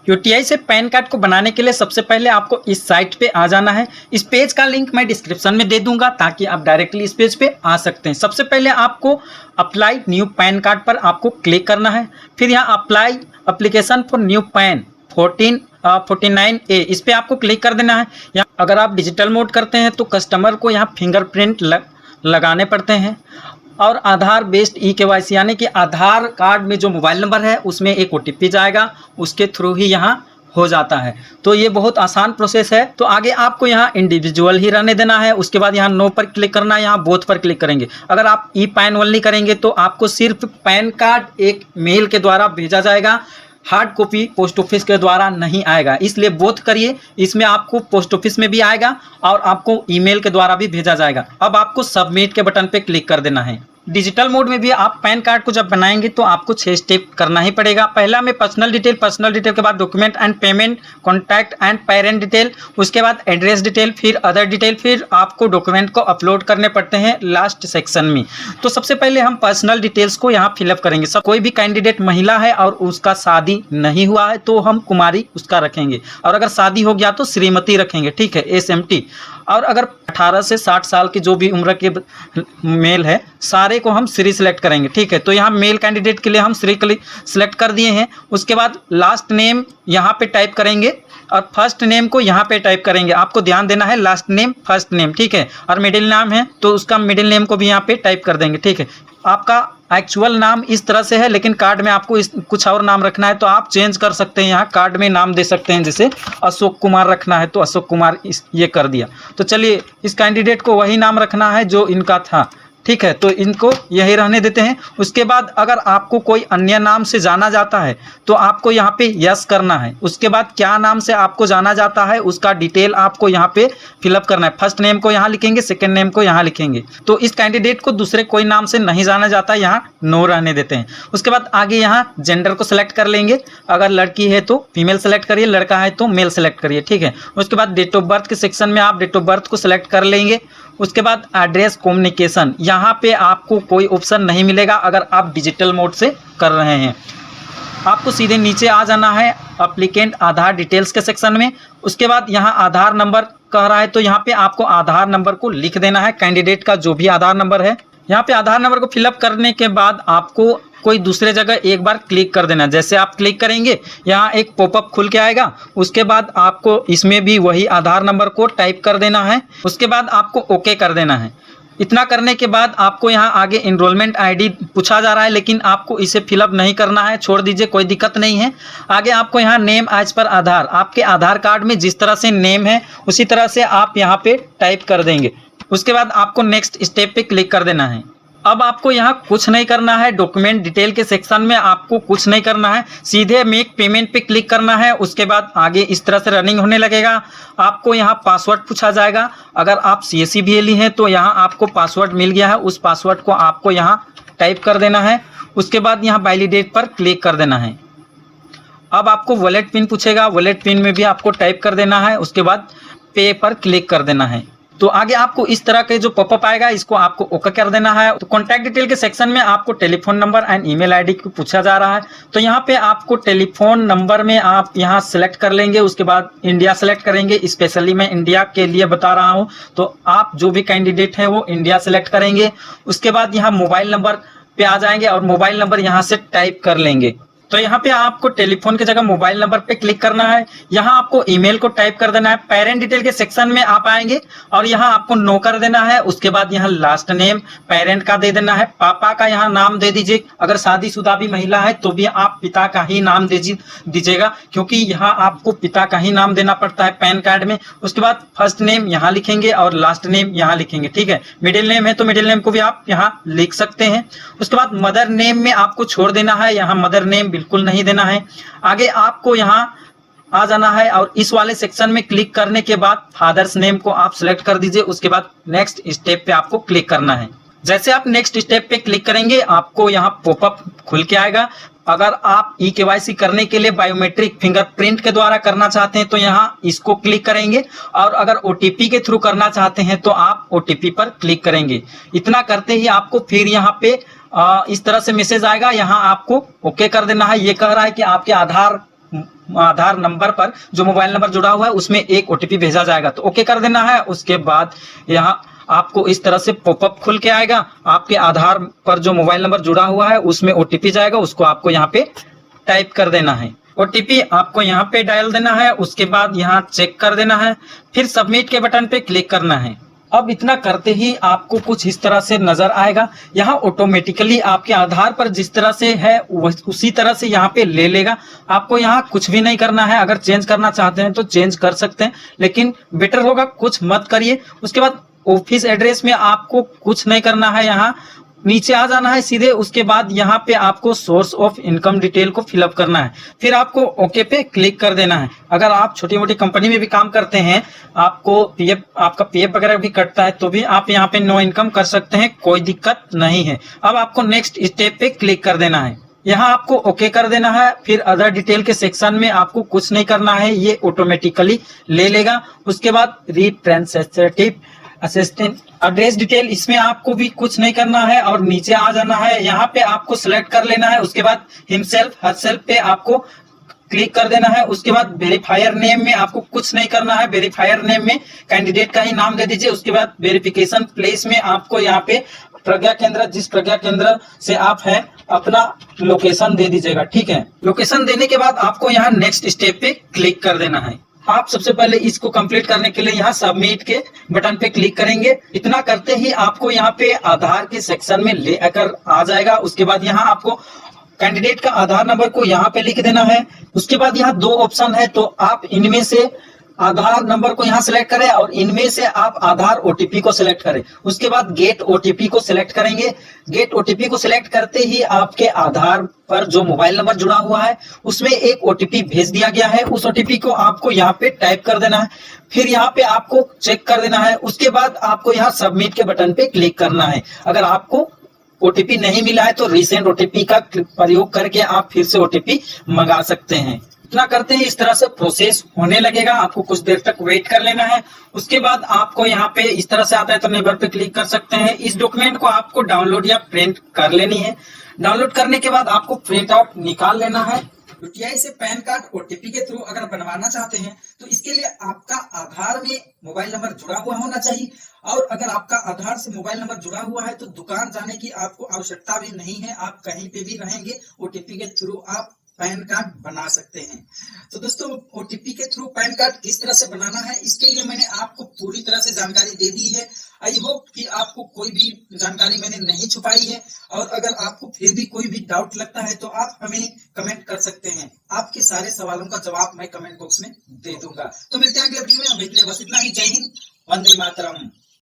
UTI से pan card को बनाने के लिए सबसे पहले आपको इस साइट पे आ जाना है। इस पेज का लिंक मैं डिस्क्रिप्शन में दे दूंगा ताकि आप डायरेक्टली इस पेज पे आ सकते हैं। सबसे पहले आपको अप्लाई न्यू पैन कार्ड पर आपको क्लिक करना है। फिर यहाँ apply application for new pan 49A इस पे आपको क्लिक कर देना है। यहाँ अगर आप डिजिटल मोड करते हैं तो कस्टमर को यहाँ फिंगरप्रिंट लगाने पड़ते हैं और आधार बेस्ड ई-KYC यानी कि आधार कार्ड में जो मोबाइल नंबर है उसमें एक OTP जाएगा, उसके थ्रू ही यहाँ हो जाता है। तो ये बहुत आसान प्रोसेस है। तो आगे आपको यहाँ इंडिविजुअल ही रहने देना है। उसके बाद यहाँ नो पर क्लिक करना है, यहाँ बोथ पर क्लिक करेंगे। अगर आप ई पैन ओनली करेंगे तो आपको सिर्फ पैन कार्ड एक मेल के द्वारा भेजा जाएगा, हार्ड कॉपी पोस्ट ऑफिस के द्वारा नहीं आएगा, इसलिए बोथ करिए। इसमें आपको पोस्ट ऑफिस में भी आएगा और आपको ईमेल के द्वारा भी भेजा जाएगा। अब आपको सबमिट के बटन पे क्लिक कर देना है। डिजिटल मोड में भी आप पैन कार्ड को जब बनाएंगे तो आपको 6 स्टेप करना ही पड़ेगा। पहला में पर्सनल डिटेल के बाद document and payment, contact and parent detail, उसके बाद एड्रेस डिटेल, फिर अदर डिटेल, फिर आपको डॉक्यूमेंट को अपलोड करने पड़ते हैं लास्ट सेक्शन में। तो सबसे पहले हम पर्सनल डिटेल्स को यहाँ फिलअप करेंगे। सब कोई भी कैंडिडेट महिला है और उसका शादी नहीं हुआ है तो हम कुमारी उसका रखेंगे, और अगर शादी हो गया तो श्रीमती रखेंगे, ठीक है, SMT। और अगर 18 से 60 साल की जो भी उम्र के मेल है सारे को हम श्री सिलेक्ट करेंगे, ठीक है। तो यहाँ मेल कैंडिडेट के लिए हम श्री सिलेक्ट कर दिए हैं। उसके बाद लास्ट नेम यहाँ पे टाइप करेंगे और फर्स्ट नेम को यहाँ पे टाइप करेंगे। आपको ध्यान देना है लास्ट नेम फर्स्ट नेम, ठीक है। और मिडिल नाम है तो उसका मिडिल नेम को भी यहाँ पे टाइप कर देंगे, ठीक है। आपका एक्चुअल नाम इस तरह से है लेकिन कार्ड में आपको कुछ और नाम रखना है तो आप चेंज कर सकते हैं। यहाँ कार्ड में नाम दे सकते हैं, जैसे अशोक कुमार रखना है तो अशोक कुमार ये कर दिया। तो चलिए इस कैंडिडेट को वही नाम रखना है जो इनका था, ठीक है। तो इनको यही रहने देते हैं। उसके बाद अगर आपको कोई अन्य नाम से जाना जाता है तो आपको यहाँ पे यस करना है। उसके बाद क्या नाम से आपको जाना जाता है उसका डिटेल आपको यहाँ पे फिलअप करना है। फर्स्ट नेम को यहाँ लिखेंगे, सेकंड नेम को यहाँ लिखेंगे। तो इस कैंडिडेट को दूसरे कोई नाम से नहीं जाना जाता, यहाँ नो रहने देते हैं। उसके बाद आगे यहाँ जेंडर को सिलेक्ट कर लेंगे। अगर लड़की है तो फीमेल सेलेक्ट करिए, लड़का है तो मेल सेलेक्ट करिए, ठीक है। उसके बाद डेट ऑफ बर्थ के सेक्शन में आप डेट ऑफ बर्थ को सिलेक्ट कर लेंगे। उसके बाद एड्रेस कम्युनिकेशन, यहाँ पे आपको कोई ऑप्शन नहीं मिलेगा अगर आप डिजिटल मोड से कर रहे हैं। आपको सीधे नीचे आ जाना है एप्लीकेंट आधार डिटेल्स के सेक्शन में। उसके बाद यहाँ आधार नंबर कह रहा है तो यहाँ पे आपको आधार नंबर को लिख देना है, कैंडिडेट का जो भी आधार नंबर है। यहाँ पे आधार नंबर को फिलअप करने के बाद आपको कोई दूसरे जगह एक बार क्लिक कर देना। जैसे आप क्लिक करेंगे यहाँ एक पॉपअप खुल के आएगा। उसके बाद आपको इसमें भी वही आधार नंबर को टाइप कर देना है। उसके बाद आपको ओके कर देना है। इतना करने के बाद आपको यहाँ आगे इनरोलमेंट ID पूछा जा रहा है लेकिन आपको इसे फिलअप नहीं करना है, छोड़ दीजिए, कोई दिक्कत नहीं है। आगे आपको यहाँ नेम एज पर आधार, आपके आधार कार्ड में जिस तरह से नेम है उसी तरह से आप यहाँ पे टाइप कर देंगे। उसके बाद आपको नेक्स्ट स्टेप पे क्लिक कर देना है। अब आपको यहाँ कुछ नहीं करना है। डॉक्यूमेंट डिटेल के सेक्शन में आपको कुछ नहीं करना है, सीधे मेक पेमेंट पे क्लिक करना है। उसके बाद आगे इस तरह से रनिंग होने लगेगा। आपको यहाँ पासवर्ड पूछा जाएगा। अगर आप CSE BLE हैं तो यहाँ आपको पासवर्ड मिल गया है, उस पासवर्ड को आपको यहाँ टाइप कर देना है। उसके बाद यहाँ वैलिडेट पर क्लिक कर देना है। अब आपको वॉलेट पिन पूछेगा, वॉलेट पिन में भी आपको टाइप कर देना है। उसके बाद पे पर क्लिक कर देना है। तो आगे आपको इस तरह के जो पॉपअप आएगा इसको आपको ओके कर देना है। तो कॉन्टैक्ट डिटेल के सेक्शन में आपको telephone number and email ID को पूछा जा रहा है। तो यहाँ पे आपको टेलीफोन नंबर में आप यहाँ सेलेक्ट कर लेंगे। उसके बाद इंडिया सेलेक्ट करेंगे, स्पेशली मैं इंडिया के लिए बता रहा हूँ तो आप जो भी कैंडिडेट है वो इंडिया सेलेक्ट करेंगे। उसके बाद यहाँ मोबाइल नंबर पे आ जाएंगे और मोबाइल नंबर यहाँ से टाइप कर लेंगे। तो यहाँ पे आपको टेलीफोन की जगह मोबाइल नंबर पे क्लिक करना है। यहाँ आपको ईमेल को टाइप कर देना है। पेरेंट डिटेल के सेक्शन में आप आएंगे और यहाँ आपको नो कर देना है। उसके बाद यहाँ लास्ट नेम पेरेंट का दे देना है, पापा का यहाँ नाम दे दीजिए। अगर शादीशुदा भी महिला है तो भी आप पिता का ही नाम दीजिएगा क्योंकि यहाँ आपको पिता का ही नाम देना पड़ता है पैन कार्ड में। उसके बाद फर्स्ट नेम यहाँ लिखेंगे और लास्ट नेम यहाँ लिखेंगे, ठीक है। मिडिल नेम है तो मिडिल नेम को भी आप यहाँ लिख सकते हैं। उसके बाद मदर नेम में आपको छोड़ देना है, यहाँ मदर नेम बिल्कुल नहीं देना है। आगे आपको यहाँ आ जाना है और इस वाले सेक्शन में क्लिक करने के बाद फादर्स नेम को आप सिलेक्ट कर दीजिए। उसके बाद नेक्स्ट स्टेप पे आपको क्लिक करना है। जैसे आप नेक्स्ट स्टेप पे क्लिक करेंगे आपको यहाँ पॉपअप खुल के आएगा। अगर आप ई-KYC करने के लिए बायोमेट्रिक फिंगरप्रिंट के द्वारा करना चाहते हैं तो यहाँ इसको क्लिक करेंगे और अगर OTP के थ्रू करना चाहते हैं तो आप OTP पर क्लिक करेंगे। इतना करते ही आपको फिर यहाँ पे इस तरह से मैसेज आएगा। यहाँ आपको ओके कर देना है। ये कह रहा है कि आपके आधार आधार नंबर पर जो मोबाइल नंबर जुड़ा हुआ है उसमें एक ओटीपी भेजा जाएगा। तो ओके कर देना है। उसके बाद यहाँ आपको इस तरह से पॉपअप खुल के आएगा। आपके आधार पर जो मोबाइल नंबर जुड़ा हुआ है उसमें ओटीपी जाएगा, उसको आपको यहाँ पे टाइप कर देना है। ओटीपी आपको यहाँ पे डायल देना है। उसके बाद यहाँ चेक कर देना है, फिर सबमिट के बटन पे क्लिक करना है। अब इतना करते ही आपको कुछ इस तरह से नजर आएगा। यहाँ ऑटोमेटिकली आपके आधार पर जिस तरह से है उसी तरह से यहाँ पे ले लेगा। आपको यहाँ कुछ भी नहीं करना है। अगर चेंज करना चाहते हैं तो चेंज कर सकते हैं, लेकिन बेटर होगा कुछ मत करिए। उसके बाद ऑफिस एड्रेस में आपको कुछ नहीं करना है, यहाँ नीचे आ जाना है सीधे। उसके बाद यहाँ पे आपको सोर्स ऑफ इनकम डिटेल को फिलअप करना है, फिर आपको ओके पे क्लिक कर देना है। अगर आप छोटी मोटी कंपनी में भी काम करते हैं, आपको आपका पीएफ वगैरह भी कटता है, तो भी आप यहाँ पे नो इनकम कर सकते हैं, कोई दिक्कत नहीं है। अब आपको नेक्स्ट स्टेप पे क्लिक कर देना है। यहाँ आपको ओके कर देना है। फिर अदर डिटेल के सेक्शन में आपको कुछ नहीं करना है, ये ऑटोमेटिकली ले लेगा। उसके बाद रिप्रेजेंटेटिव असिस्टेंट एड्रेस डिटेल, इसमें आपको भी कुछ नहीं करना है और नीचे आ जाना है। यहाँ पे आपको सिलेक्ट कर लेना है। उसके बाद हिमसेल्फ हरसेल्फ पे आपको क्लिक कर देना है। उसके बाद वेरीफायर नेम में आपको कुछ नहीं करना है। वेरीफायर नेम में कैंडिडेट का ही नाम दे दीजिए। उसके बाद वेरिफिकेशन प्लेस में आपको यहाँ पे प्रज्ञा केंद्र, जिस प्रज्ञा केंद्र से आप हैं, अपना लोकेशन दे दीजिएगा। ठीक है, लोकेशन देने के बाद आपको यहाँ नेक्स्ट स्टेप पे क्लिक कर देना है। आप सबसे पहले इसको कंप्लीट करने के लिए यहाँ सबमिट के बटन पे क्लिक करेंगे। इतना करते ही आपको यहाँ पे आधार के सेक्शन में ले आकर आ जाएगा। उसके बाद यहाँ आपको कैंडिडेट का आधार नंबर को यहाँ पे लिख देना है। उसके बाद यहाँ दो ऑप्शन है, तो आप इनमें से आधार नंबर को यहाँ सिलेक्ट करें और इनमें से आप आधार ओटीपी को सिलेक्ट करें। उसके बाद गेट ओटीपी को सिलेक्ट करेंगे। गेट ओटीपी को सिलेक्ट करते ही आपके आधार पर जो मोबाइल नंबर जुड़ा हुआ है उसमें एक ओटीपी भेज दिया गया है। उस ओटीपी को आपको यहाँ पे टाइप कर देना है, फिर यहाँ पे आपको चेक कर देना है। उसके बाद आपको यहाँ सबमिट के बटन पे क्लिक करना है। अगर आपको ओटीपी नहीं मिला है तो रिसेंट ओटीपी का प्रयोग करके आप फिर से ओटीपी मंगा सकते हैं। इतना करते ही इस तरह से प्रोसेस होने लगेगा। आपको कुछ देर तक वेट कर लेना है। उसके बाद आपको यहाँ पे इस तरह से आता है तो नेबर पे क्लिक कर सकते हैं। इस डॉक्यूमेंट को आपको डाउनलोड या प्रिंट कर लेनी है। डाउनलोड करने के बाद आपको प्रिंट आउट निकाल लेना है। यूटीआई से पैन कार्ड ओटीपी के थ्रू अगर बनवाना चाहते हैं तो इसके लिए आपका आधार में मोबाइल नंबर जुड़ा हुआ होना चाहिए। और अगर आपका आधार से मोबाइल नंबर जुड़ा हुआ है तो दुकान जाने की आपको आवश्यकता भी नहीं है। आप कहीं पे भी रहेंगे, ओटीपी के थ्रू आप पैन कार्ड बना सकते हैं। तो दोस्तों, ओटीपी के थ्रू पैन कार्ड किस तरह से बनाना है इसके लिए मैंने आपको पूरी तरह से जानकारी दे दी है। आई होप कि आपको कोई भी जानकारी मैंने नहीं छुपाई है। और अगर आपको फिर भी कोई भी डाउट लगता है तो आप हमें कमेंट कर सकते हैं। आपके सारे सवालों का जवाब मैं कमेंट बॉक्स में दे दूंगा। तो मिलते हैं अगले वीडियो में। अभी के लिए बस इतना ही। जय हिंद, वंदे मातरम।